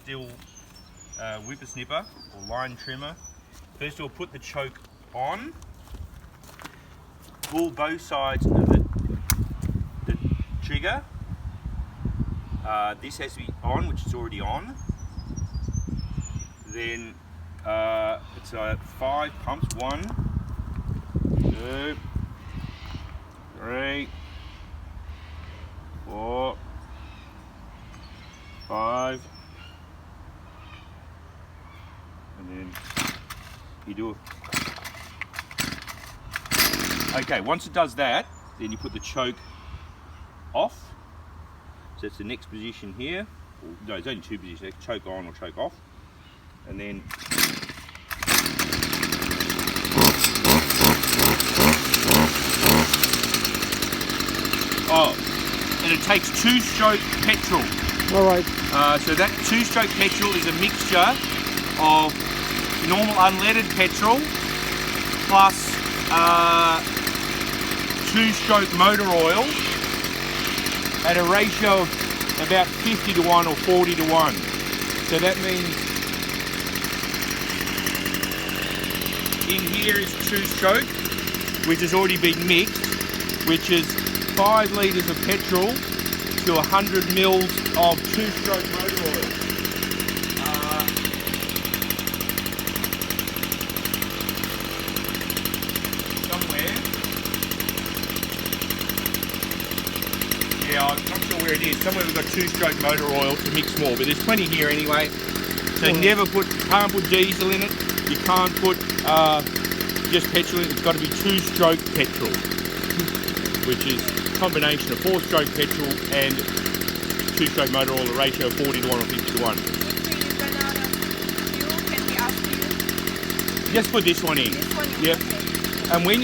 Stihl Whipper Snipper or line trimmer. First we'll put the choke on, pull both sides of the trigger. This has to be on, which is already on. Then it's 5 pumps. 1, 2, 3, 4, 5, and then you do it. Okay, once it does that, then you put the choke off. So it's the next position here. No, there's only 2 positions, choke on or choke off. And then and it takes 2-stroke petrol. Alright. So that 2-stroke petrol is a mixture of normal unleaded petrol plus 2-stroke motor oil at a ratio of about 50 to 1 or 40 to 1. So that means in here is 2-stroke, which has already been mixed, which is 5 litres of petrol to 100 mils of 2-stroke motor oil. Somewhere. Yeah, I'm not sure where it is. Somewhere we've got 2-stroke motor oil to mix more, but there's plenty here anyway. So can't put diesel in it. You can't put just petrol in it. It's got to be 2-stroke petrol, which is a combination of 4-stroke petrol and 2-stroke motor oil, a ratio of 40 to 1 or 50 to 1. If we run out of fuel, can we ask you? Just put this one in. This one in? Yep. Okay. And when you